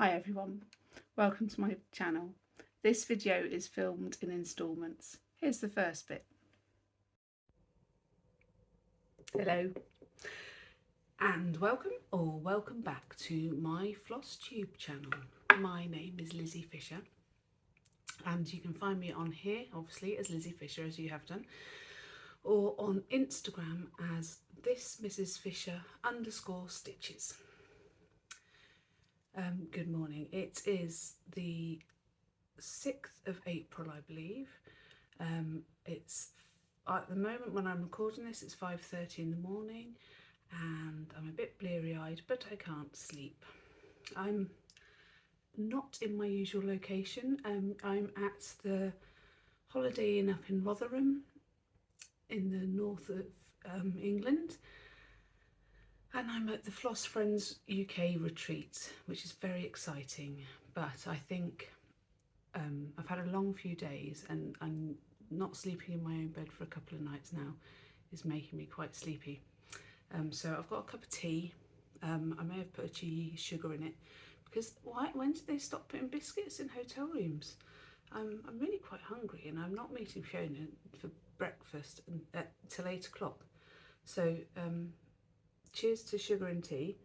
Hi everyone, welcome to my channel. This video is filmed in instalments. Here's the first bit. Hello and welcome back to my Flosstube channel. My name is Lizzie Fisher and you can find me on here obviously as Lizzie Fisher, as you have done, or on Instagram as this Mrs. Fisher _stitches. Good morning. It is the 6th of April, I believe. It's at the moment when I'm recording this, it's 5:30 in the morning and I'm a bit bleary-eyed, but I can't sleep. I'm not in my usual location. I'm at the Holiday Inn up in Rotherham in the north of England, and I'm at the Flossfriends UK retreat, which is very exciting, but I think I've had a long few days and I'm not sleeping in my own bed for a couple of nights now is making me quite sleepy. So I've got a cup of tea. I may have put a cheese sugar in it because when did they stop putting biscuits in hotel rooms? I'm really quite hungry and I'm not meeting Fiona for breakfast till 8 o'clock. So cheers to sugar and tea.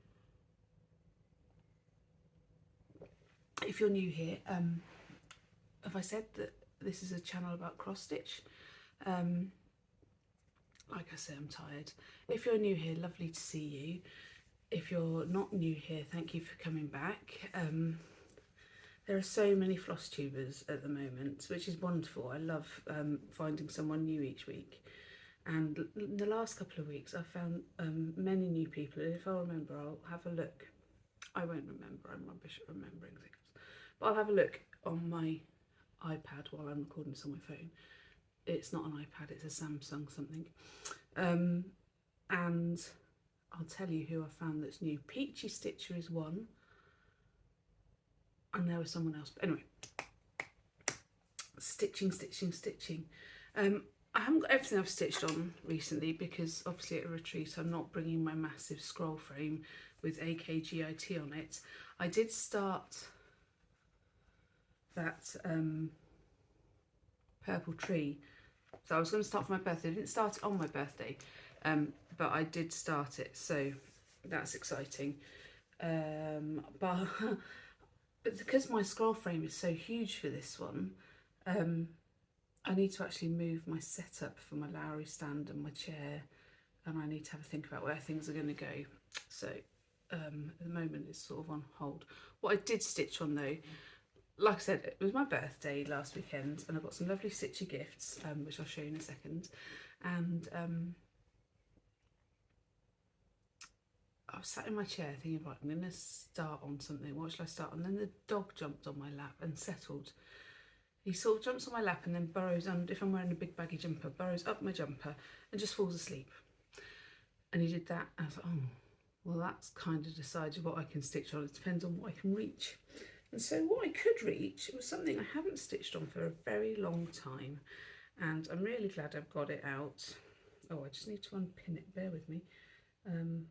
If you're new here, have I said that this is a channel about cross stitch? Like I say, I'm tired. If you're new here, lovely to see you. If you're not new here, thank you for coming back. There are so many floss tubers at the moment, which is wonderful. I love finding someone new each week. And in the last couple of weeks, I've found many new people. And if I remember, I'll have a look. I won't remember, I'm rubbish at remembering things. But I'll have a look on my iPad while I'm recording this on my phone. It's not an iPad, it's a Samsung something. And I'll tell you who I found that's new. Peachy Stitcher is one. And there was someone else. But anyway, stitching. I haven't got everything I've stitched on recently because obviously at a retreat I'm not bringing my massive scroll frame with AKGIT on it. I did start that purple tree. So I was going to start for my birthday. I didn't start it on my birthday, but I did start it, so that's exciting. But because my scroll frame is so huge for this one, I need to actually move my setup for my Lowry stand and my chair, and I need to have a think about where things are going to go. So at the moment it's sort of on hold. What I did stitch on though, like I said, it was my birthday last weekend and I got some lovely stitchy gifts, which I'll show you in a second. And I was sat in my chair thinking, right, I'm going to start on something. What shall I start on? And then the dog jumped on my lap and settled. He sort of jumps on my lap and then burrows under, if I'm wearing a big baggy jumper, burrows up my jumper and just falls asleep. And he did that and I thought, oh, well, that's kind of decided what I can stitch on. It depends on what I can reach. And so what I could reach was something I haven't stitched on for a very long time. And I'm really glad I've got it out. Oh, I just need to unpin it, bear with me. Oh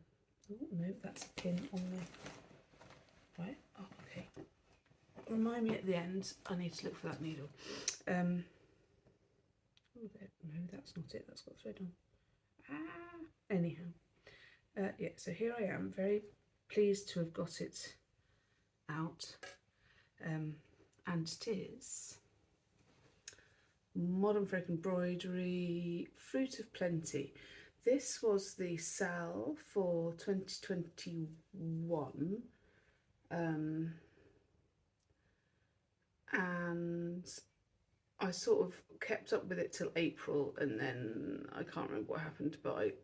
no, that's a pin on the, right, oh, okay. Remind me at the end, I need to look for that needle. Oh, there, no, that's not it, that's got thread on. Anyhow, yeah, so here I am, very pleased to have got it out. And it is Modern Folk Embroidery Fruit of Plenty. This was the sale for 2021, and I sort of kept up with it till April, and then I can't remember what happened, but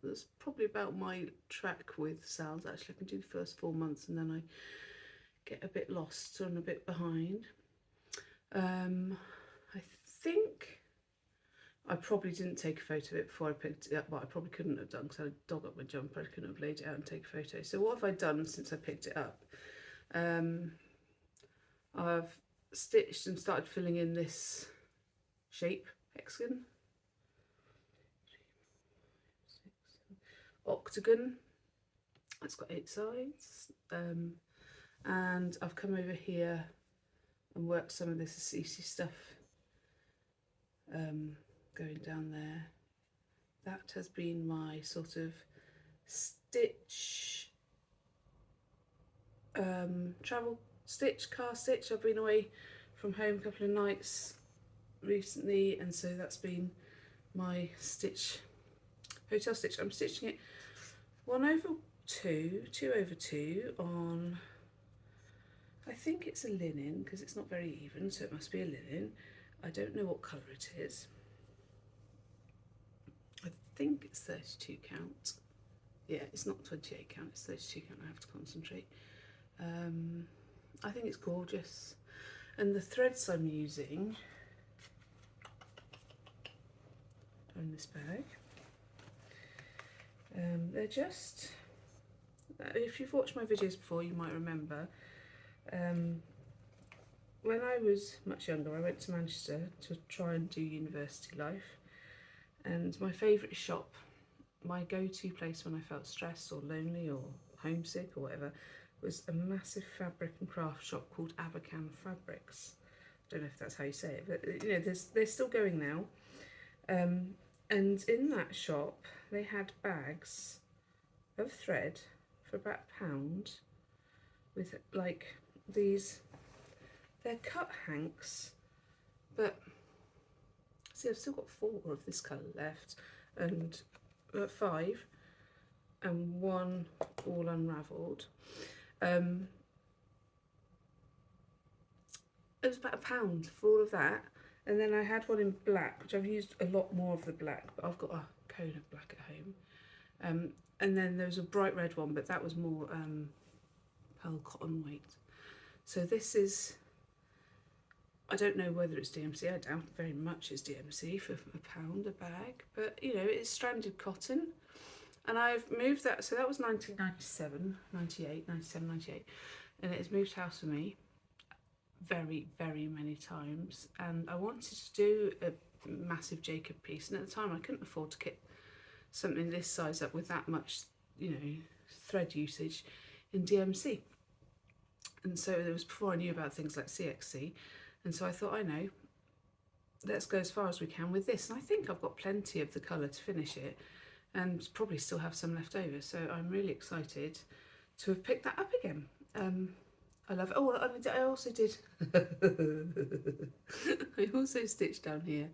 that's probably about my track with sales. Actually, I can do the first 4 months and then I get a bit lost and a bit behind. I think I probably didn't take a photo of it before I picked it up, but I probably couldn't have done because I had a dog up my jumper. I couldn't have laid it out and take a photo. So what have I done since I picked it up? I've stitched and started filling in this shape, hexagon, octagon. It's got 8 sides. And and I've come over here and worked some of this assisi stuff going down there. That has been my sort of stitch, travel stitch, car stitch. I've been away from home a couple of nights recently, and so that's been my stitch, hotel stitch. I'm stitching it 1/2, 2/2 on, I think it's a linen because it's not very even, so it must be a linen. I don't know what colour it is. I think it's 32 count. Yeah, it's not 28 count, it's 32 count. I have to concentrate. I think it's gorgeous. And the threads I'm using are in this bag. They're just, if you've watched my videos before, you might remember, when I was much younger, I went to Manchester to try and do university life, and my favourite shop, my go-to place when I felt stressed or lonely or homesick or whatever, was a massive fabric and craft shop called Abercan Fabrics. I don't know if that's how you say it, but you know, they're still going now. And in that shop, they had bags of thread for about £1 with like these, they're cut hanks, but see, I've still got 4 of this colour left, and 5, and 1 all unravelled. It was about £1 for all of that, and then I had one in black, which I've used a lot more of the black, but I've got a cone of black at home. And then there was a bright red one, but that was more pearl cotton weight. So this is, I don't know whether it's DMC, I doubt very much it's DMC for £1 a bag, but you know, it's stranded cotton. And I've moved that, so that was 1997, 98, 97, 98, and it has moved house for me very, very many times. And I wanted to do a massive Jacob piece, and at the time I couldn't afford to kit something this size up with that much, you know, thread usage in DMC. And so it was before I knew about things like CXC, and so I thought, I know, let's go as far as we can with this. And I think I've got plenty of the colour to finish it, and probably still have some left over, so I'm really excited to have picked that up again. I love it. Oh, I also did I also stitched down here,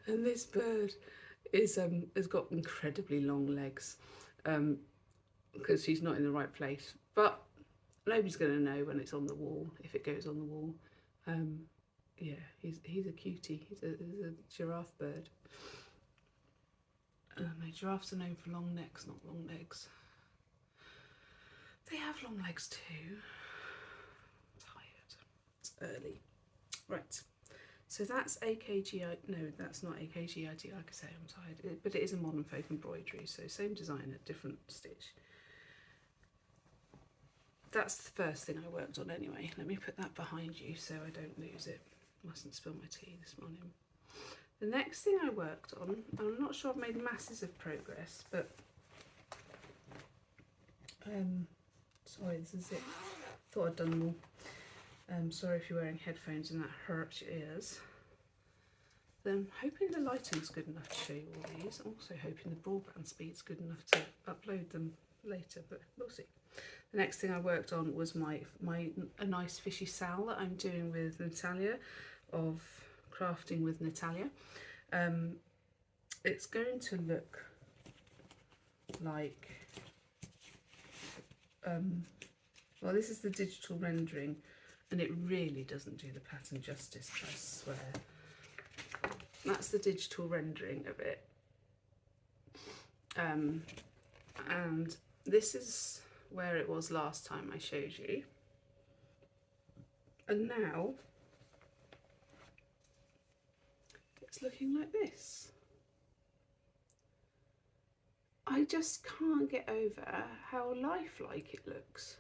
and this bird is has got incredibly long legs, because she's not in the right place, but nobody's going to know when it's on the wall, if it goes on the wall. Yeah, he's a cutie. He's a giraffe bird. No, giraffes are known for long necks, not long legs. They have long legs too. I'm tired. It's early. Right. So that's AKGI. No, that's not AKGIT. Like I say, I'm tired. But it is a modern folk embroidery, so same designer, different stitch. That's the first thing I worked on anyway. Let me put that behind you so I don't lose it. Mustn't spill my tea this morning. The next thing I worked on, I'm not sure I've made masses of progress, but sorry, this is it. Thought I'd done them all. Sorry if you're wearing headphones and that hurts your ears. Then hoping the lighting's good enough to show you all these. Also hoping the broadband speed's good enough to upload them later, but we'll see. The next thing I worked on was a nice fishy sal that I'm doing with Natalia of Crafting with Natalia. It's going to look like, well, this is the digital rendering, and it really doesn't do the pattern justice, I swear. That's the digital rendering of it. And this is where it was last time I showed you. And now it's looking like this. I just can't get over how lifelike it looks.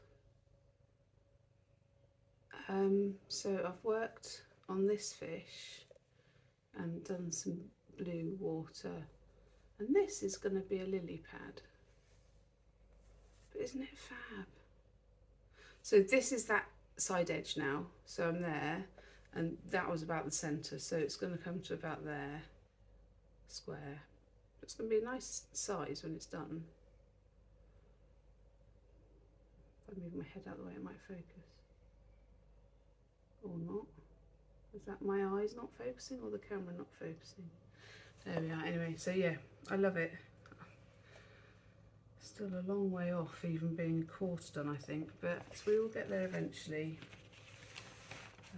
So I've worked on this fish and done some blue water, and this is going to be a lily pad. But isn't it fab? So this is that side edge now, so I'm there, and that was about the centre, so it's going to come to about there, square. It's going to be a nice size when it's done. If I move my head out of the way, it might focus. Or not. Is that my eyes not focusing or the camera not focusing? There we are. Anyway, so yeah, I love it. Still a long way off even being a quarter done, I think, but we will get there eventually.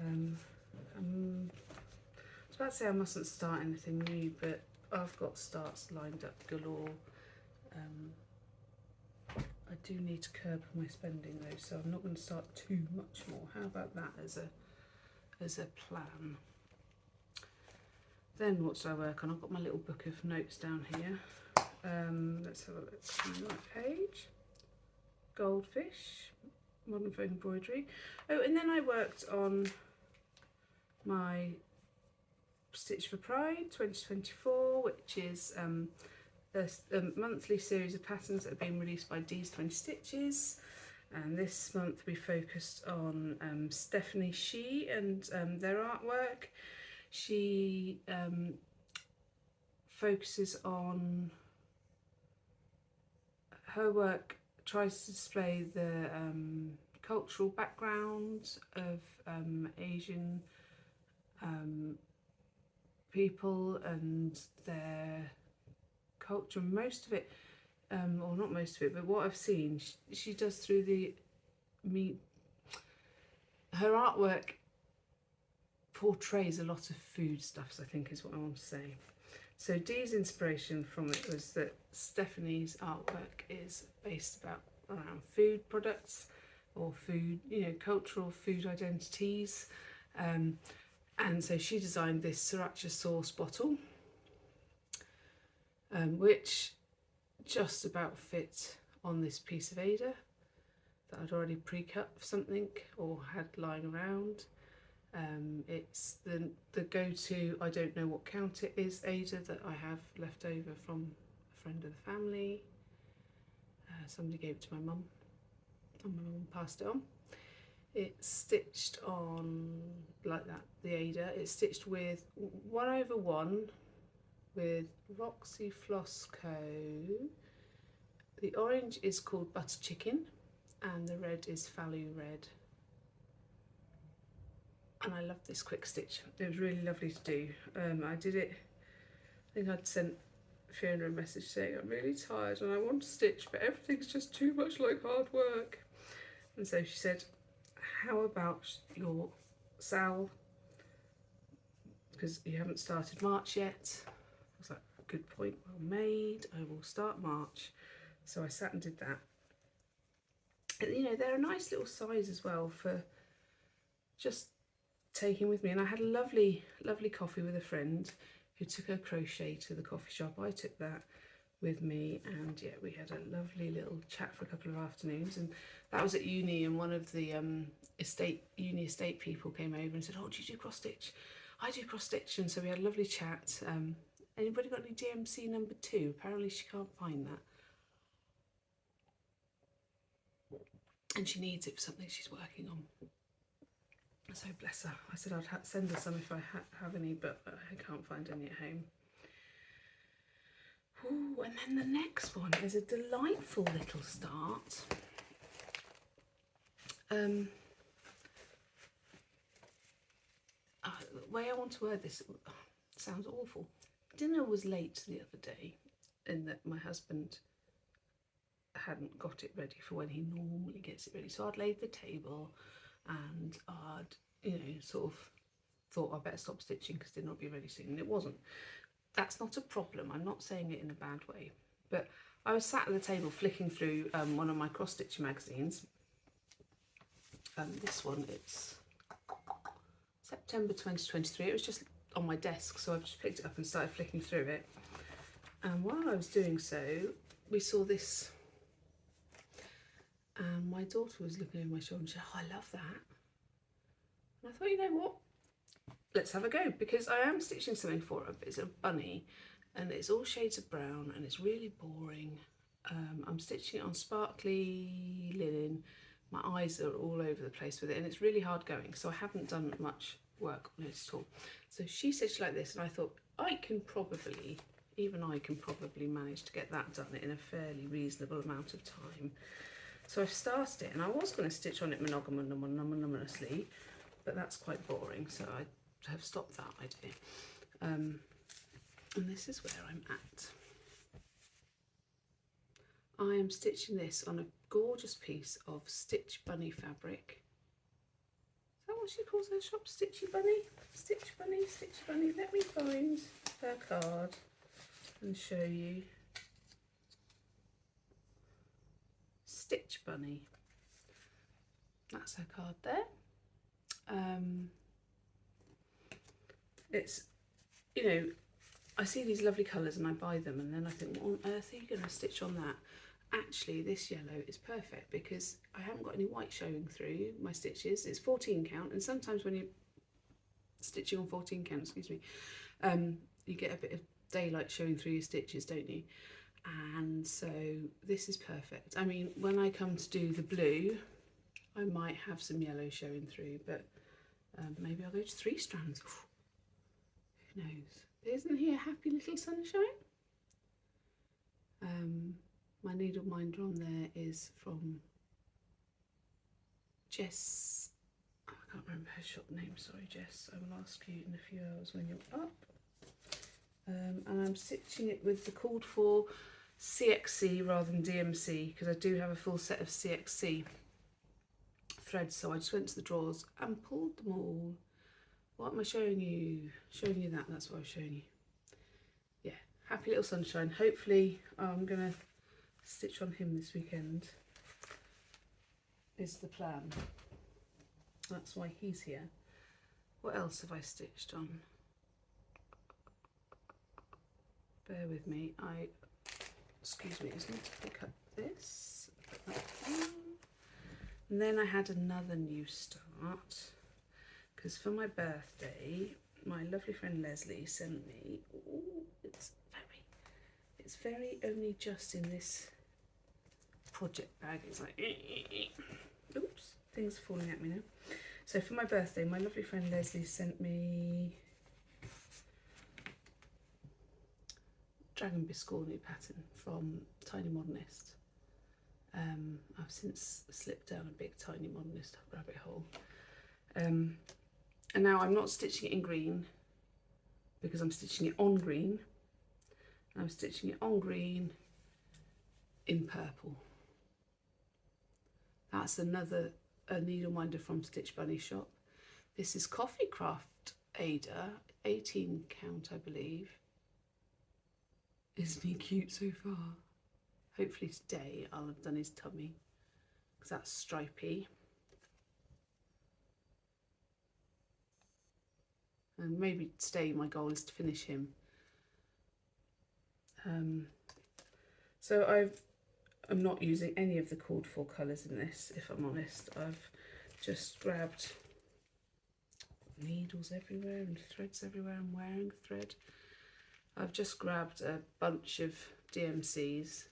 I was about to say I mustn't start anything new, but I've got starts lined up galore. I do need to curb my spending though, so I'm not going to start too much more. How about that as a plan? Then what should I work on? I've got my little book of notes down here. Let's have a look on that page. Goldfish, modern folk embroidery. Oh, and then I worked on my Stitch for Pride 2024, which is a monthly series of patterns that have been released by Dee's 20 Stitches. And this month we focused on Stephanie Shee and their artwork. She focuses on her work, tries to display the cultural background of Asian people and their culture. Most of it, or not most of it, but what I've seen, she does through her artwork portrays a lot of food stuffs, I think is what I want to say. So Dee's inspiration from it was that Stephanie's artwork is based around food products or food, cultural food identities. And so she designed this sriracha sauce bottle, which just about fit on this piece of Ada that I'd already pre-cut for something or had lying around. It's the go-to, I don't know what count it is, Ada that I have left over from a friend of the family. Somebody gave it to my mum and my mum passed it on. It's stitched on like that, the Ada. It's stitched with 1/1 with Roxy Floss Co. The orange is called Butter Chicken and the red is Fallow Red. And I love this quick stitch. It was really lovely to do. I did it, I think I'd sent Fiona a message saying I'm really tired and I want to stitch, but everything's just too much like hard work. And so she said, how about your Sal, because you haven't started March yet. I was like, good point, well made, I will start March. So I sat and did that. And, they're a nice little size as well for just taking with me. And I had a lovely coffee with a friend who took her crochet to the coffee shop. I took that with me, and yeah, we had a lovely little chat for a couple of afternoons. And that was at uni, and one of the uni estate people came over and said, oh, do you do cross stitch? I do cross stitch. And so we had a lovely chat. Anybody got any DMC number 2? Apparently she can't find that, and she needs it for something she's working on. So bless her. I said I'd send her some if I have any, but I can't find any at home. Ooh, and then the next one is a delightful little start. The way I want to word this sounds awful. Dinner was late the other day in that my husband hadn't got it ready for when he normally gets it ready. So I'd laid the table and I'd, sort of thought I better stop stitching because dinner will be ready soon. And it wasn't. That's not a problem. I'm not saying it in a bad way. But I was sat at the table flicking through one of my cross stitch magazines. This one, it's September 2023. It was just on my desk, so I just picked it up and started flicking through it. And while I was doing so, we saw this. And my daughter was looking over my shoulder and she said, oh, I love that. And I thought, you know what? Let's have a go, because I am stitching something for her, but it's a bunny and it's all shades of brown and it's really boring. I'm stitching it on sparkly linen my eyes are all over the place with it, and it's really hard going, so I haven't done much work on it at all. So she stitched like this, and I thought even I can probably manage to get that done in a fairly reasonable amount of time. So I've started it, and I was going to stitch on it monogamously, but that's quite boring, so I have stopped that idea. And this is where I'm at. I am stitching this on a gorgeous piece of Stitch Bunny fabric. Is that what she calls her shop? Stitchy Bunny? Stitch Bunny, Stitch Bunny. Let me find her card and show you. Stitch Bunny. That's her card there. It's, you know, I see these lovely colours and I buy them, and then I think, what on earth are you going to stitch on that? Actually, this yellow is perfect because I haven't got any white showing through my stitches. It's 14 count, and sometimes when you're stitching on 14 count, excuse me, you get a bit of daylight showing through your stitches, don't you? And so this is perfect. I mean, when I come to do the blue, I might have some yellow showing through, but maybe I'll go to 3 strands. Who knows? Isn't he a happy little sunshine? My needle minder on there is from Jess. I can't remember her shop name, sorry Jess. I will ask you in a few hours when you're up. And I'm stitching it with the called for CXC rather than DMC, because I do have a full set of CXC threads, so I just went to the drawers and pulled them all. What am I showing you? Showing you that, that's what I was showing you. Yeah, happy little sunshine. Hopefully I'm gonna stitch on him this weekend, is the plan. That's why he's here. What else have I stitched on? Bear with me, excuse me, I just need to pick up this, put that down. And then I had another new start, because for my birthday, my lovely friend Leslie sent me, ooh, it's very only just in this project bag. It's like, oops, things are falling at me now. So for my birthday, my lovely friend Leslie sent me Dragon Biscornu pattern from Tiny Modernist. I've since slipped down a big Tiny Modernist rabbit hole. And now I'm not stitching it in green because I'm stitching it on green. I'm stitching it on green in purple. That's another needle minder from Stitch Bunny shop. This is Coffee Craft Ada, 18 count I believe. Isn't he cute so far? Hopefully today I'll have done his tummy, because that's stripy. And maybe today my goal is to finish him. So I'm not using any of the called for colours in this, if I'm honest. I've just grabbed needles everywhere and threads everywhere. I'm wearing thread. I've just grabbed a bunch of DMCs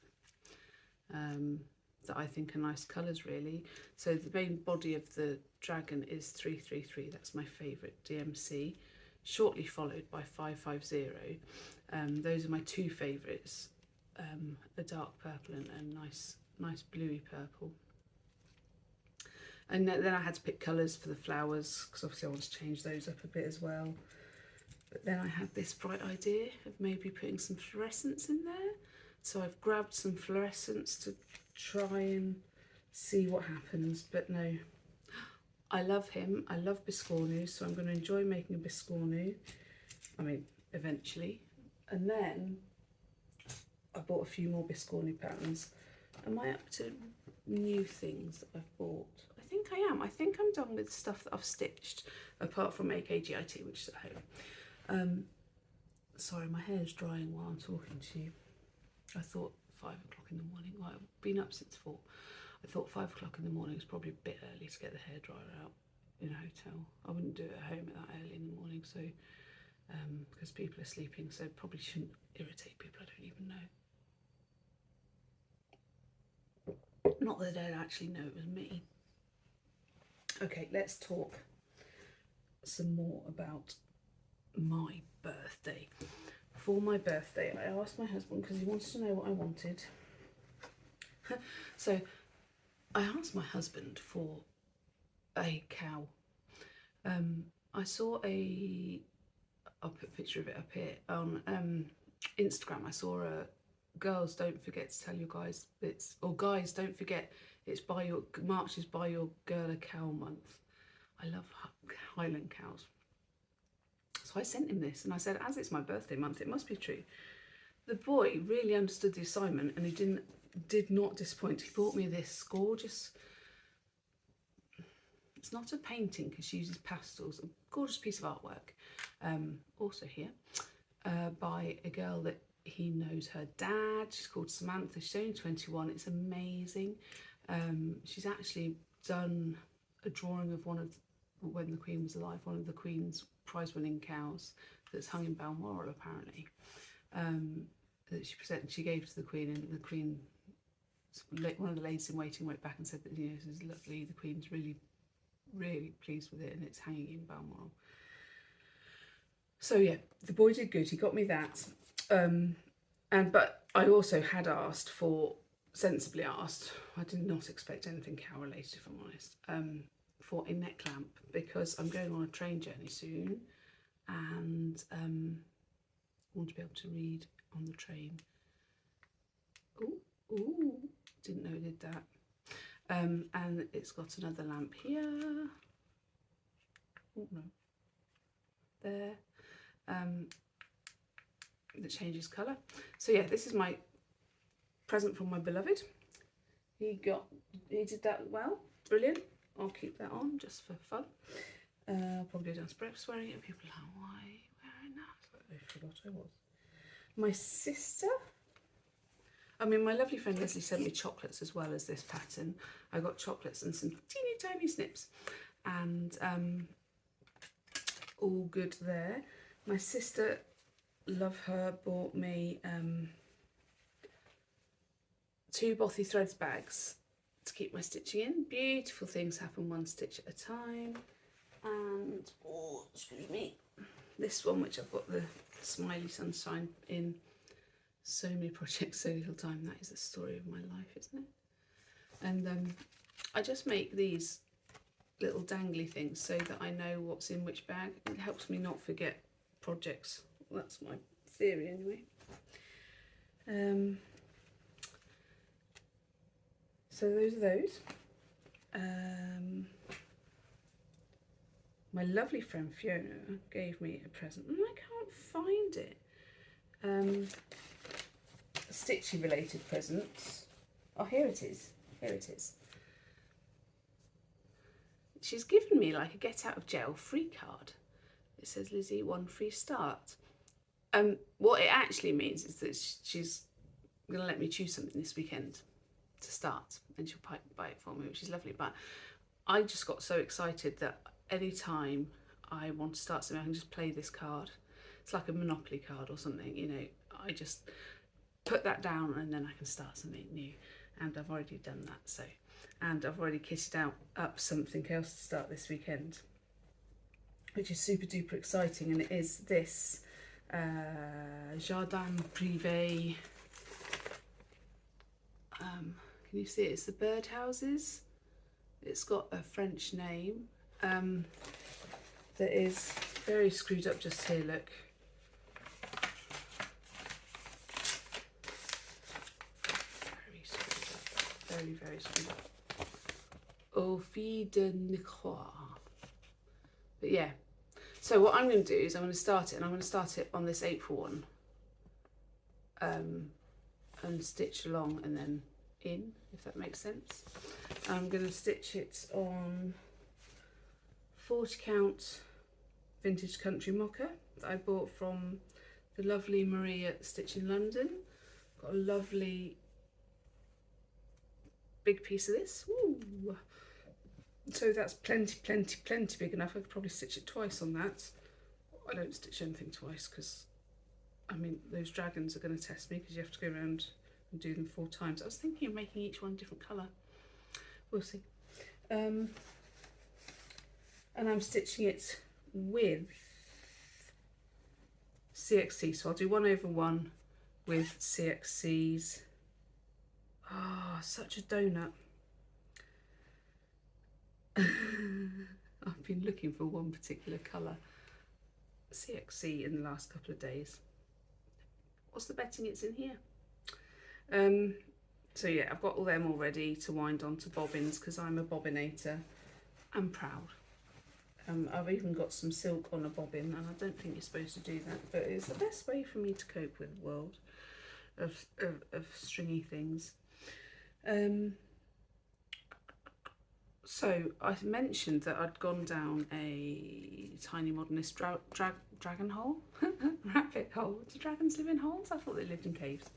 that I think are nice colours really. So the main body of the dragon is 333, that's my favourite DMC, shortly followed by 550. Those are my 2 favourites, a dark purple and a nice bluey purple. And then I had to pick colours for the flowers, because obviously I want to change those up a bit as well. But then I had this bright idea of maybe putting some fluorescence in there. So I've grabbed some fluorescence to try and see what happens. But no, I love him. I love Biscornu, so I'm going to enjoy making a Biscornu. I mean, eventually. And then I bought a few more Biscornu patterns. Am I up to new things that I've bought? I think I am. I think I'm done with stuff that I've stitched, apart from AKGIT, which is at home. Sorry, my hair's drying while I'm talking to you. I thought 5 o'clock in the morning, well, I've been up since 4. I thought 5 o'clock in the morning was probably a bit early to get the hairdryer out in a hotel. I wouldn't do it at home at that early in the morning, so because people are sleeping, so probably shouldn't irritate people I don't even know. Not that they'd actually know it was me. Okay, let's talk some more about my birthday. For my birthday, I asked my husband because he wanted to know what I wanted. So I asked my husband for a cow. I saw I'll put a picture of it up here on Instagram. I saw a girls don't forget to tell your guys it's, or guys don't forget it's buy your March is buy your girl a cow month. I love Highland cows. So I sent him this and I said, as it's my birthday month, it must be true. The boy really understood the assignment and he did not disappoint. He bought me this gorgeous, it's not a painting because she uses pastels, a gorgeous piece of artwork, also here, by a girl that he knows her dad. She's called Samantha, she's only 21, it's amazing. She's actually done a drawing of when the Queen was alive, one of the Queen's prize-winning cows that's hung in Balmoral apparently, that she gave to the Queen, and the Queen, one of the ladies in waiting went back and said that, you know, this is lovely, the Queen's really pleased with it and it's hanging in Balmoral. So yeah, the boy did good, he got me that, but I also had asked for, sensibly asked, I did not expect anything cow related if I'm honest, for a neck lamp because I'm going on a train journey soon and want to be able to read on the train. Ooh, didn't know it did that. And it's got another lamp here. Oh no, there. That changes colour. So yeah, this is my present from my beloved. He did that well, brilliant. I'll keep that on just for fun. Probably downstairs wearing it. People are like, why are you wearing that? I forgot I was. My sister, my lovely friend Leslie sent me chocolates as well as this pattern. I got chocolates and some teeny tiny snips, and all good there. My sister, love her, bought me 2 Bothy Threads bags to keep my stitching in. Beautiful things happen one stitch at a time. And, oh, excuse me, this one, which I've got the smiley sunshine in. So many projects, so little time. That is the story of my life, isn't it? And I just make these little dangly things so that I know what's in which bag. It helps me not forget projects. That's my theory anyway. So those are those. My lovely friend Fiona gave me a present and I can't find it. Stitchy related presents. Oh, here it is. Here it is. She's given me like a get out of jail free card. It says, Lizzie, 1 free start. What it actually means is that she's going to let me choose something this weekend to start, and she'll buy it for me, which is lovely. But I just got so excited that any time I want to start something, I can just play this card. It's like a Monopoly card or something, you know. I just put that down and then I can start something new, and I've already done that. So, and I've already kitted up something else to start this weekend, which is super duper exciting, and it is this Jardin Privé. Can you see it? It's the birdhouses. It's got a French name that is very screwed up just here, look. Very screwed up. Very, very screwed up. Au Fil de Nicoire. But yeah. So what I'm going to do is I'm going to start it, and I'm going to start it on this April one. And stitch along and then in, if that makes sense. I'm going to stitch it on 40 count vintage country mocha that I bought from the lovely Marie at Stitch in London. Got a lovely big piece of this. Ooh. So that's plenty big enough. I could probably stitch it twice on that. I don't stitch anything twice because, I mean, those dragons are going to test me because you have to go around and do them 4 times. I was thinking of making each one a different colour. We'll see. and I'm stitching it with CXC. So I'll do 1/1 with CXC's. Ah, such a donut. I've been looking for one particular colour CXC in the last couple of days. What's the betting it's in here? So yeah, I've got all them all ready to wind on to bobbins because I'm a bobbinator. I'm proud. I've even got some silk on a bobbin, and I don't think you're supposed to do that, but it's the best way for me to cope with the world of stringy things. So I mentioned that I'd gone down a tiny modernist dragon hole, rabbit hole. Do dragons live in holes? I thought they lived in caves.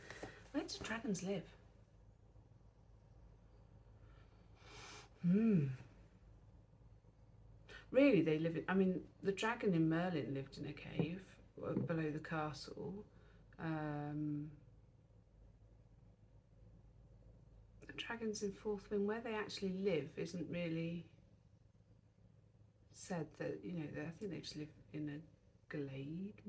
Where do dragons live? Really, they live in, I mean, the dragon in Merlin lived in a cave below the castle. The dragons in Fourth Wing, where they actually live, isn't really said. That, you know, I think they just live in a glade.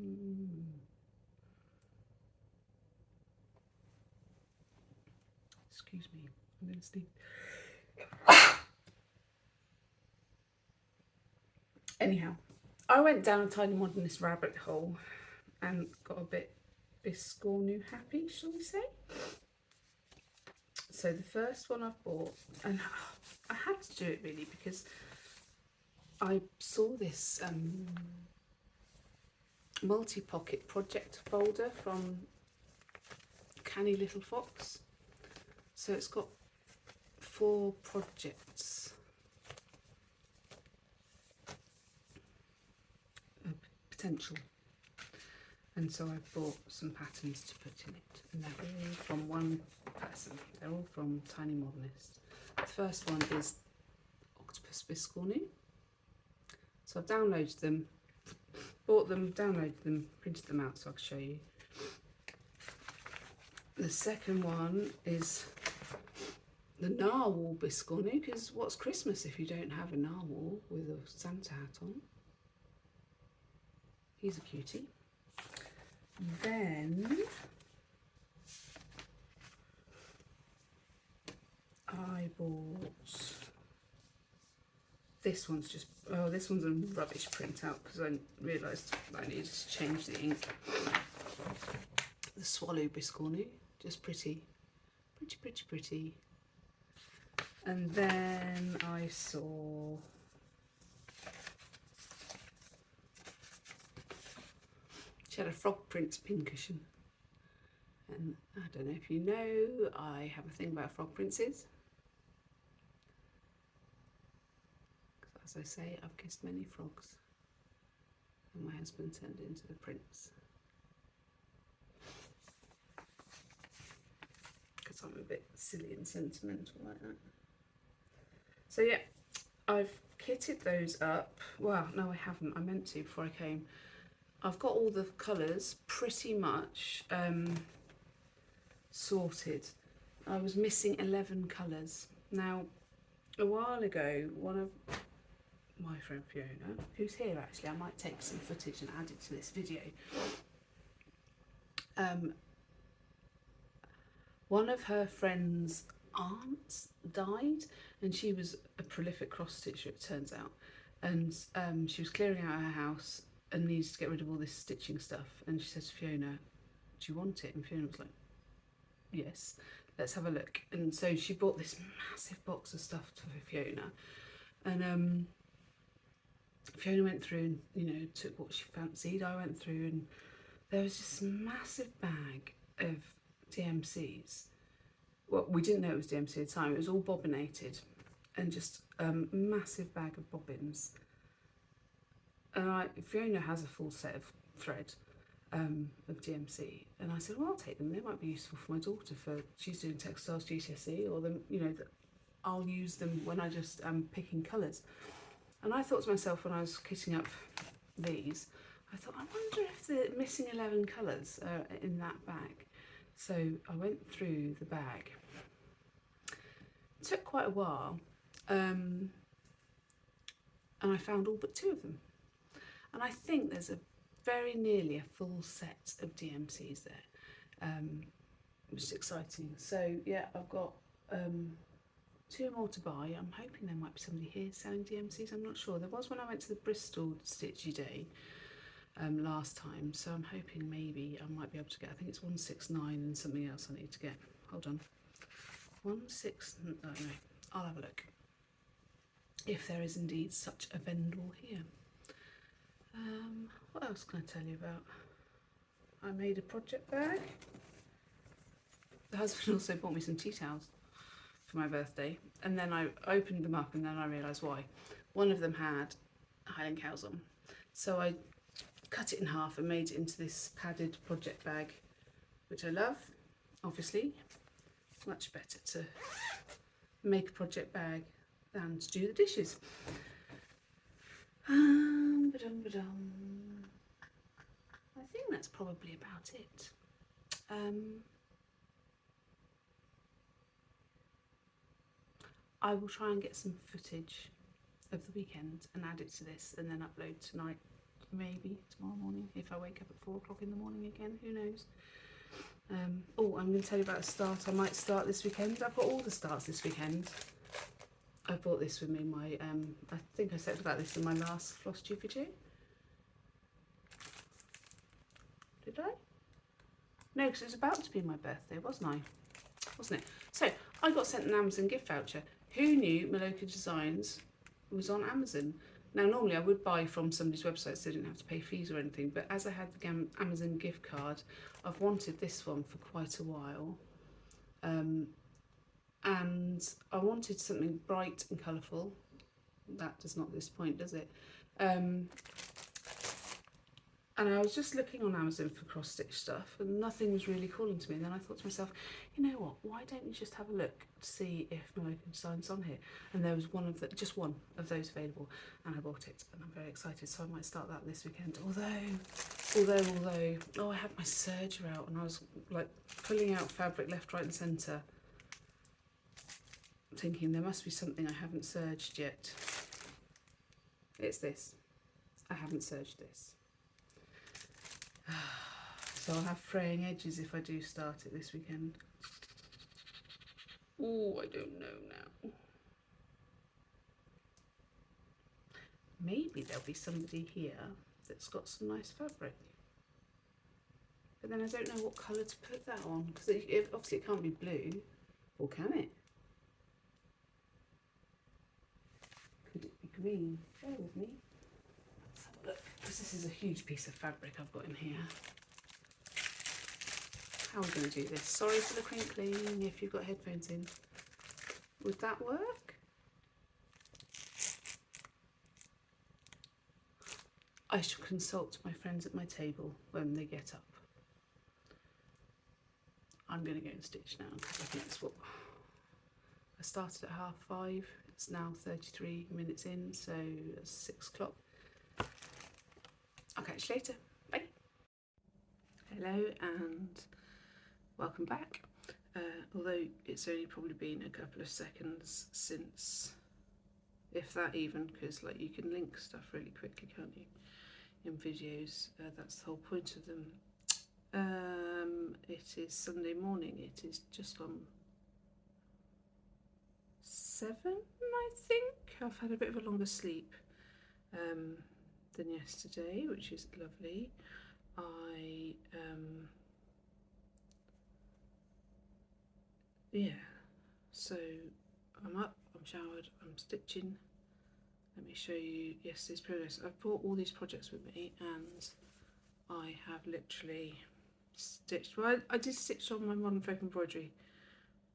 Excuse me, I'm going to sneeze. Anyhow, I went down a tiny modernist rabbit hole and got a bit Biscornu happy, shall we say. So the first one I've bought, and I had to do it really because I saw this multi-pocket project folder from Canny Little Fox. So it's got 4 projects of potential, and so I bought some patterns to put in it, and they're all from one person. They're all from Tiny Modernist. The first one is Octopus Biscornu. So I've downloaded them, bought them, downloaded them, printed them out so I can show you. The second one is the Narwhal Biscornu, because what's Christmas if you don't have a narwhal with a Santa hat on? He's a cutie. Then I bought, this one's just, oh, this one's a rubbish printout because I realised I needed to change the ink. The Swallow Biscornu, just pretty. And then I saw she had a frog prints pincushion, and I don't know if you know, I have a thing about frog princes. As I say, I've kissed many frogs, and my husband turned into the prince. Because I'm a bit silly and sentimental like that. So yeah, I've kitted those up. Well, no, I haven't. I meant to before I came. I've got all the colours pretty much sorted. I was missing 11 colours. Now, a while ago, one of my friend Fiona, who's here actually, I might take some footage and add it to this video. One of her friend's aunts died, and she was a prolific cross stitcher, it turns out, and she was clearing out her house and needs to get rid of all this stitching stuff, and she said to Fiona, do you want it? And Fiona was like, yes, let's have a look. And so she bought this massive box of stuff for Fiona, and Fiona went through and, you know, took what she fancied. I went through and there was this massive bag of DMCs. Well, we didn't know it was DMC at the time. It was all bobbinated, and just a massive bag of bobbins. And Fiona has a full set of thread of DMC, and I said, well, I'll take them. They might be useful for my daughter. She's doing textiles GCSE, or them, you know, I'll use them when I just am picking colours. And I thought to myself when I was kitting up these, I thought, I wonder if the missing 11 colours are in that bag. So I went through the bag. It took quite a while. and I found all but 2 of them. And I think there's a very nearly a full set of DMCs there, which is exciting. So yeah, I've got 2 more to buy. I'm hoping there might be somebody here selling DMCs. I'm not sure. There was when I went to the Bristol Stitchy Day last time, so I'm hoping maybe I might be able to get, I think it's 169 and something else I need to get. Hold on. 16, oh no, I'll have a look if there is indeed such a vendor here. What else can I tell you about? I made a project bag. The husband also bought me some tea towels for my birthday, and then I opened them up and then I realised why. One of them had Highland cows on, so I cut it in half and made it into this padded project bag, which I love. Obviously, it's much better to make a project bag than to do the dishes. I think that's probably about it. I will try and get some footage of the weekend and add it to this and then upload tonight, maybe tomorrow morning if I wake up at 4 o'clock in the morning again, who knows. Oh, I'm going to tell you about a start I might start this weekend. I've got all the starts this weekend. I brought this with me, I think I said about this in my last Flosstube video. Did I? No, because it was about to be my birthday, wasn't it? So, I got sent an Amazon gift voucher. Who knew Maloka Designs was on Amazon? Now, normally I would buy from somebody's website so I didn't have to pay fees or anything, but as I had the Amazon gift card, I've wanted this one for quite a while. And I wanted something bright and colourful. That does not disappoint, does it? And I was just looking on Amazon for cross-stitch stuff and nothing was really calling to me. And then I thought to myself, you know what, why don't you just have a look to see if Maloka Design's on here? And there was just one of those available, and I bought it and I'm very excited, so I might start that this weekend. Although, oh, I had my serger out and I was like pulling out fabric left, right and centre, thinking there must be something I haven't serged yet. It's this. I haven't serged this. So I'll have fraying edges if I do start it this weekend. Oh, I don't know now. Maybe there'll be somebody here that's got some nice fabric. But then I don't know what colour to put that on, because obviously it can't be blue, or can it? Could it be green? Bear with me. Let's have a look, because this is a huge piece of fabric I've got in here. How are we going to do this? Sorry for the crinkling if you've got headphones in. Would that work? I shall consult my friends at my table when they get up. I'm going to go and stitch now because I think that's what I started at 5:30. It's now 33 minutes in, so that's 6 o'clock. I'll catch you later. Bye. Hello and welcome back. Although it's only probably been a couple of seconds since, if that even, because like you can link stuff really quickly, can't you, in videos? That's the whole point of them. It is Sunday morning. It is just on 7, I think. I've had a bit of a longer sleep than yesterday, which is lovely. Yeah, so I'm up, I'm showered, I'm stitching. Let me show you yesterday's progress. I've brought all these projects with me and I have literally stitched, well I did stitch on my Modern Folk embroidery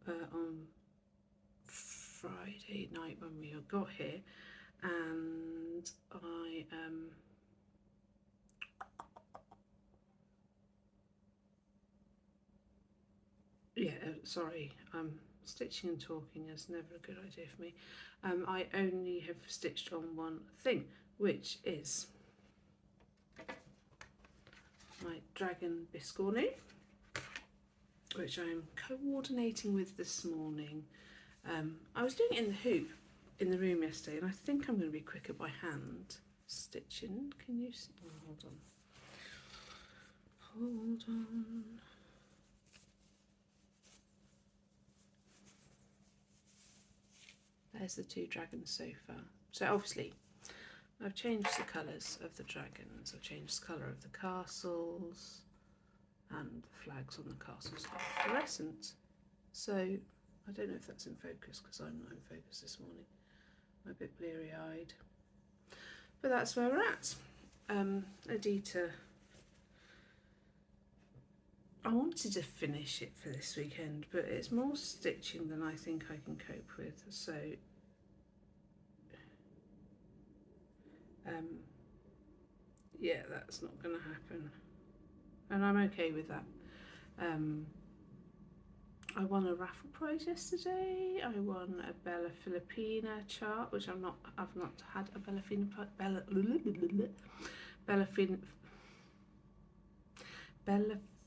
on Friday night when we got here, and I sorry, stitching and talking is never a good idea for me. I only have stitched on one thing, which is my Dragon Biscornu, which I'm coordinating with this morning. I was doing it in the hoop, in the room yesterday, and I think I'm going to be quicker by hand stitching. Can you see? Oh, hold on. Hold on. There's the two dragons so far. So obviously I've changed the colours of the dragons, I've changed the colour of the castles, and the flags on the castles are fluorescent. So I don't know if that's in focus because I'm not in focus this morning. I'm a bit bleary eyed. But that's where we're at. Adita, I wanted to finish it for this weekend, but it's more stitching than I think I can cope with. So yeah, that's not going to happen, and I'm okay with that. I won a raffle prize yesterday. I won a Bella Filipina chart, which I've not had a Bella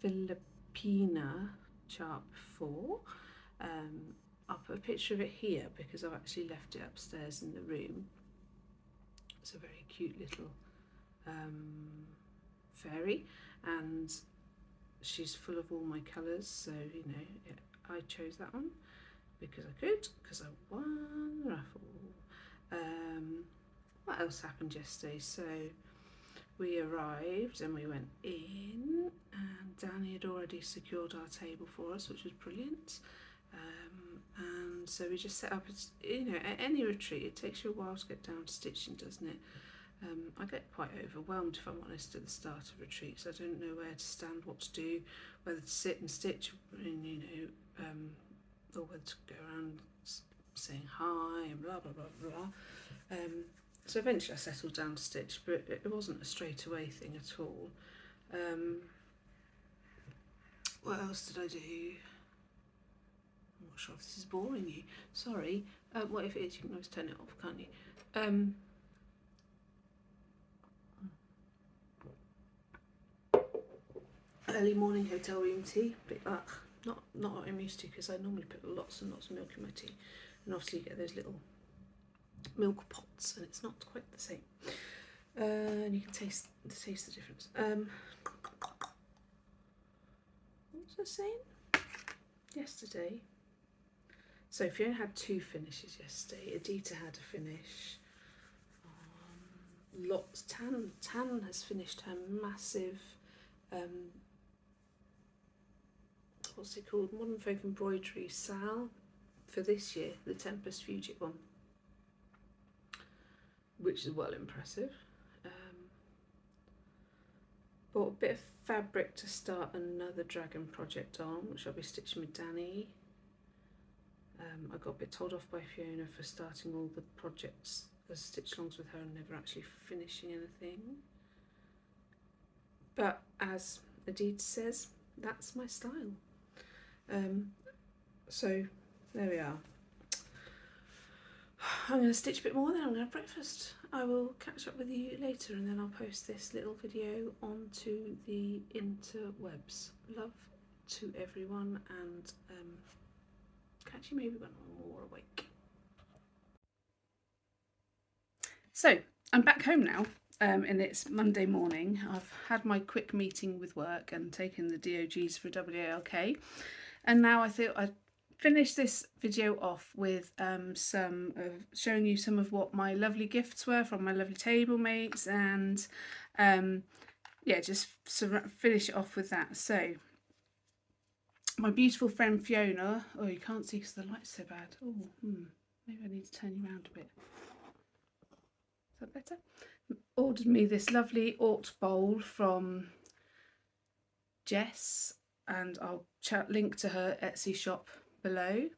Filipina chart before. I'll put a picture of it here because I've actually left it upstairs in the room. It's a very cute little fairy, and she's full of all my colours, so you know I chose that one because I could, because I won the raffle. What else happened yesterday? So we arrived and we went in, and Danny had already secured our table for us, which was brilliant. And so we just set up, you know, at any retreat it takes you a while to get down to stitching, doesn't it? I get quite overwhelmed, if I'm honest, at the start of retreats. I don't know where to stand, what to do, whether to sit and stitch, and you know, or whether to go around saying hi and blah blah blah blah. So eventually I settled down to stitch, but it wasn't a straight away thing at all. What else did I do? I'm not sure if this is boring you. Sorry. What if it is? You can always turn it off, can't you? Early morning hotel room tea, but not what I'm used to, because I normally put lots and lots of milk in my tea, and obviously you get those little milk pots, and it's not quite the same. And you can taste the difference. What was I saying? Yesterday. So Fiona had 2 finishes yesterday. Adita had a finish. Lots. Tan has finished her massive. What's it called? Modern Folk Embroidery Sal for this year, the Tempest Fugit one, which is well impressive. Bought a bit of fabric to start another dragon project on, which I'll be stitching with Danny. I got a bit told off by Fiona for starting all the projects as stitch-alongs with her and never actually finishing anything. But as Adita says, that's my style. So there we are. I'm going to stitch a bit more, then I'm going to have breakfast. I will catch up with you later, and then I'll post this little video onto the interwebs. Love to everyone, and catch you maybe when I'm more awake. So I'm back home now, and it's Monday morning. I've had my quick meeting with work and taken the DOGs for WALK, and now I thought I'd finish this video off with showing you some of what my lovely gifts were from my lovely table mates, and yeah, just finish it off with that. So my beautiful friend Fiona, oh, you can't see because the light's so bad. Oh, maybe I need to turn you around a bit. Is that better? Ordered me this lovely Ort bowl from Jess, and I'll link to her Etsy shop below.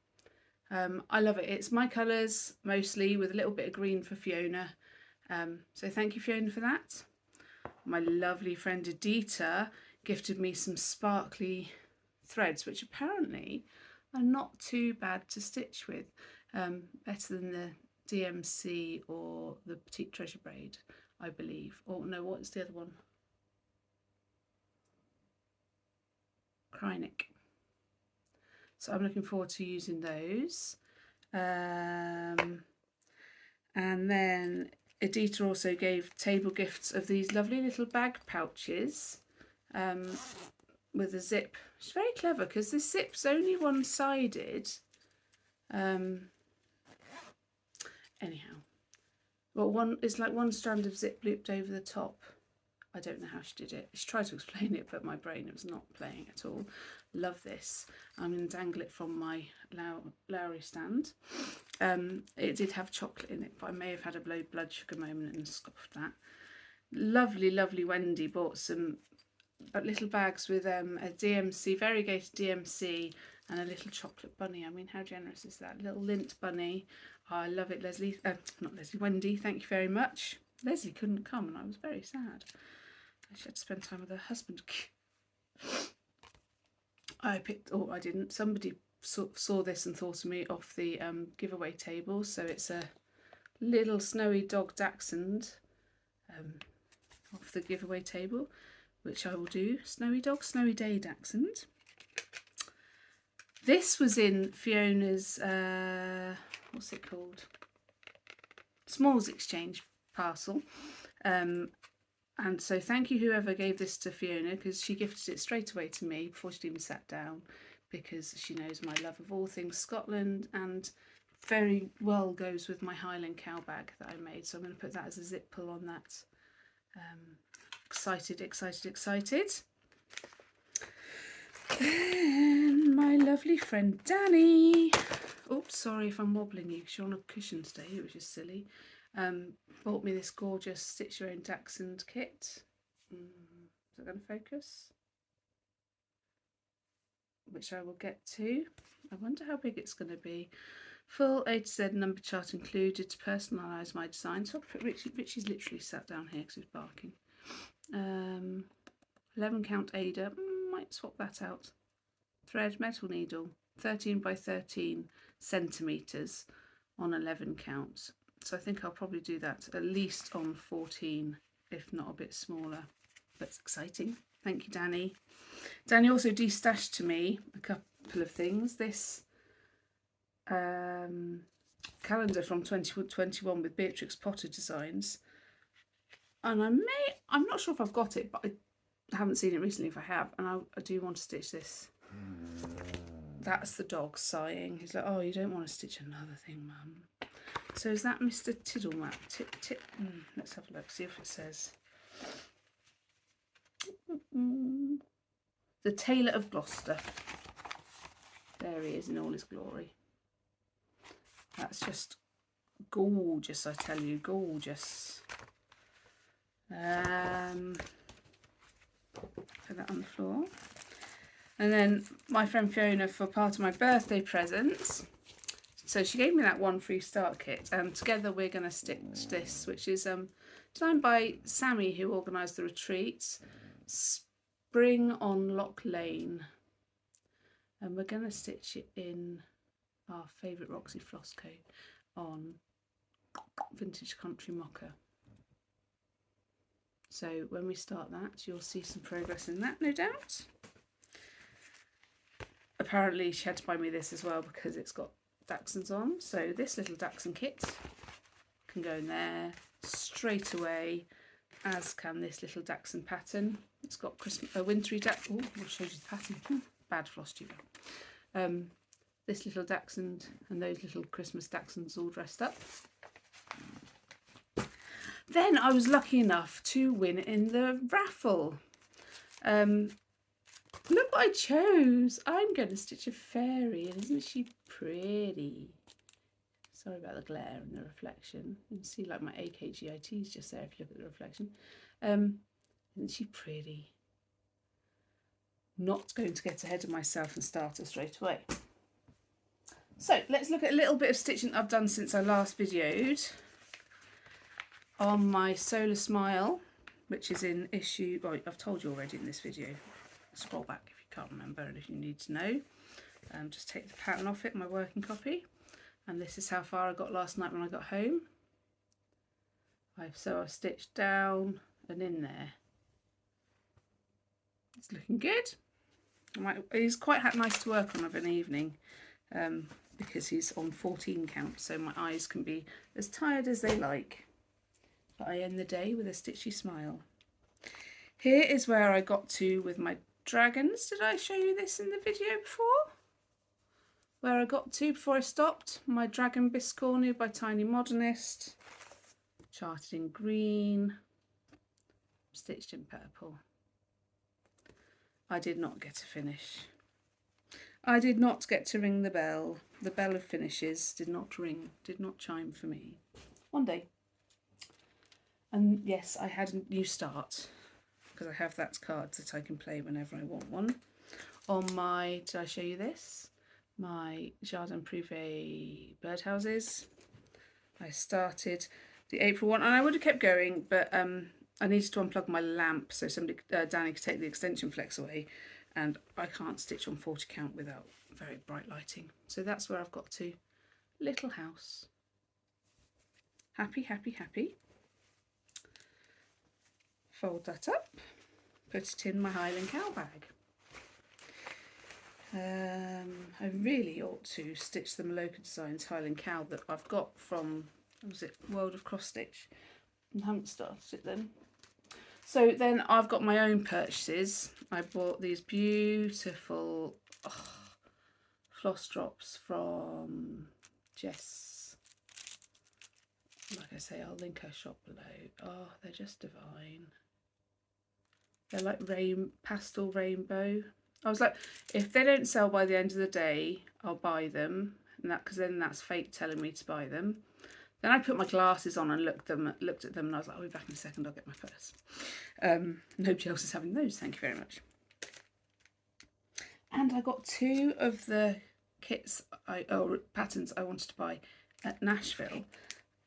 I love it. It's my colours mostly, with a little bit of green for Fiona. So thank you, Fiona, for that. My lovely friend Adita gifted me some sparkly threads, which apparently are not too bad to stitch with. Better than the DMC or the Petite Treasure Braid, I believe. Or no, what's the other one? Krynic. So I'm looking forward to using those. And then Edita also gave table gifts of these lovely little bag pouches with a zip. It's very clever because this zip's only one-sided. Anyhow, well, it's like one strand of zip looped over the top. I don't know how she did it. She tried to explain it, but my brain was not playing at all. Love this. I'm going to dangle it from my Lowry stand. It did have chocolate in it, but I may have had a low blood sugar moment and scoffed that. Lovely, lovely Wendy bought some little bags with a DMC, variegated DMC, and a little chocolate bunny. I mean, how generous is that? Little lint bunny. Oh, I love it, Leslie. Not Leslie, Wendy, thank you very much. Leslie couldn't come and I was very sad. She had to spend time with her husband. I didn't. Somebody saw this and thought of me off the giveaway table. So it's a little snowy dog dachshund off the giveaway table, which I will do. Snowy dog, snowy day dachshund. This was in Fiona's, what's it called? Smalls exchange parcel. And so thank you whoever gave this to Fiona, because she gifted it straight away to me before she'd even sat down, because she knows my love of all things Scotland and very well goes with my Highland cow bag that I made. So I'm going to put that as a zip pull on that. Excited, excited, excited. Then my lovely friend Danny. Oops, sorry if I'm wobbling you because you're on a cushion today, which is silly. Bought me this gorgeous Stitch Your Own Dachshund kit. Is that going to focus? Which I will get to. I wonder how big it's going to be. Full A to Z number chart included to personalise my design. So I'll put Richie's literally sat down here because he's barking. 11 count Ada. Might swap that out. Thread, metal needle, 13 by 13 centimetres on 11 counts. So I think I'll probably do that at least on 14, if not a bit smaller. That's exciting. Thank you, Danny. Danny also destashed to me a couple of things. This calendar from 2021 with Beatrix Potter designs. And I'm not sure if I've got it, but I haven't seen it recently if I have. And I do want to stitch this. That's the dog sighing. He's like, oh, you don't want to stitch another thing, Mum. So is that Mr. Tiddlemap? Let's have a look, see if it says. The Tailor of Gloucester. There he is in all his glory. That's just gorgeous, I tell you, gorgeous. Put that on the floor. And then my friend Fiona, for part of my birthday present, so she gave me that one free start kit, and together we're going to stitch this, which is designed by Sammy, who organised the retreat, Spring on Lock Lane. And we're going to stitch it in our favourite Roxy floss coat on Vintage Country Mocha. So when we start that, you'll see some progress in that, no doubt. Apparently she had to buy me this as well because it's got dachshunds on. So this little dachshund kit can go in there straight away, as can this little dachshund pattern. It's got a wintry dachshund. Oh, I'll show you the pattern. Bad Flosstube. This little dachshund and those little Christmas dachshunds all dressed up. Then I was lucky enough to win in the raffle. Look what I chose. I'm going to stitch a fairy, and isn't she pretty? Sorry about the glare and the reflection. You can see like my AKGIT is just there if you look at the reflection. Isn't she pretty? Not going to get ahead of myself and start her straight away. So let's look at a little bit of stitching I've done since I last videoed on my Solar Smile, which is in issue, well, I've told you already in this video. Scroll back if you can't remember and if you need to know. Just take the pattern off it, my working copy. And this is how far I got last night when I got home. I've stitched down and in there. It's looking good. It's quite nice to work on of an evening. because he's on 14 count, so my eyes can be as tired as they like. But I end the day with a stitchy smile. Here is where I got to with my dragons. Did I show you this in the video before? Where I got to before I stopped. My Dragon Biscornu by Tiny Modernist. Charted in green. Stitched in purple. I did not get to finish. I did not get to ring the bell. The bell of finishes did not ring, did not chime for me. One day. And yes, I had a new start, because I have that card that I can play whenever I want one. On my, did I show you this? My Jardin Privé birdhouses. I started the April one, and I would have kept going, but I needed to unplug my lamp so somebody, Danny, could take the extension flex away, and I can't stitch on 40 count without very bright lighting. So that's where I've got to. Little house. Happy, happy, happy. Fold that up, put it in my Highland cow bag. I really ought to stitch the Maloka Designs Highland cow that I've got from, what was it, World of Cross Stitch. I haven't started it then. So then I've got my own purchases. I bought these beautiful floss drops from Jess. Like I say, I'll link her shop below. Oh, they're just divine. They're like pastel rainbow. I was like, if they don't sell by the end of the day, I'll buy them. And that, because then that's fate telling me to buy them. Then I put my glasses on and looked at them, and I was like, I'll be back in a second, I'll get my purse. Nobody else is having those, thank you very much. And I got 2 of the kits, patterns I wanted to buy at Nashville,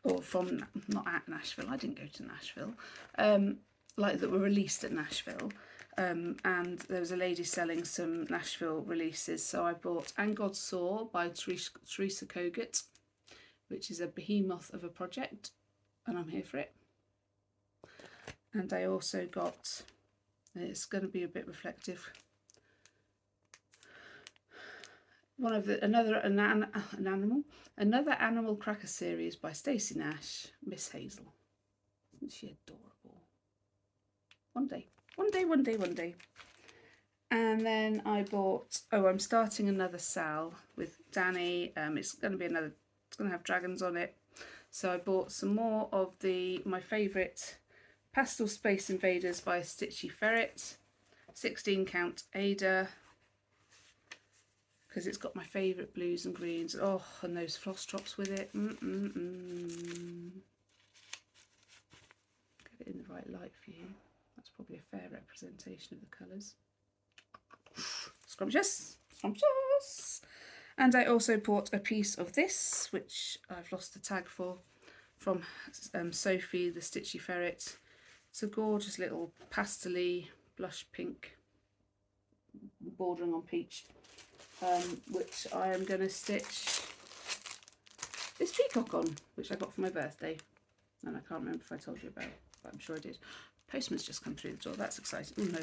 or from, not at Nashville, I didn't go to Nashville, like that were released at Nashville. And there was a lady selling some Nashville releases, so I bought And God Saw by Teresa Kogut, which is a behemoth of a project, and I'm here for it. And I also got, it's going to be a bit reflective, one of the another Animal Cracker series by Stacey Nash, Miss Hazel. Isn't she adorable? One day. And then I bought, I'm starting another Sal with Danny. It's going to have dragons on it. So I bought some more of my favourite Pastel Space Invaders by Stitchy Ferret, 16 count Ada, because it's got my favourite blues and greens. Oh, and those floss drops with it. Get it in the right light for you. That's probably a fair representation of the colours. Scrumptious, scrumptious. And I also bought a piece of this, which I've lost the tag for, from Sophie the Stitchy Ferret. It's a gorgeous little pastel-y blush pink, bordering on peach, which I am going to stitch this peacock on, which I got for my birthday. And I can't remember if I told you about it, but I'm sure I did. Postman's just come through the door. That's exciting. Oh no,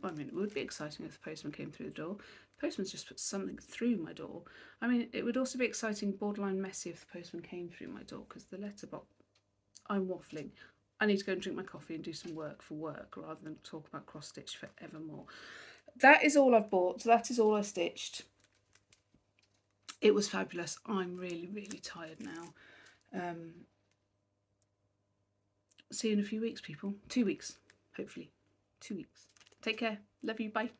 I mean, it would be exciting if the postman came through the door. The postman's just put something through my door. I mean, it would also be exciting, borderline messy, if the postman came through my door, because the letterbox, I'm waffling. I need to go and drink my coffee and do some work for work rather than talk about cross stitch forevermore. That is all I've bought. So that is all I stitched. It was fabulous. I'm really, really tired now. See you in a few weeks, people. 2 weeks, hopefully. 2 weeks. Take care. Love you. Bye.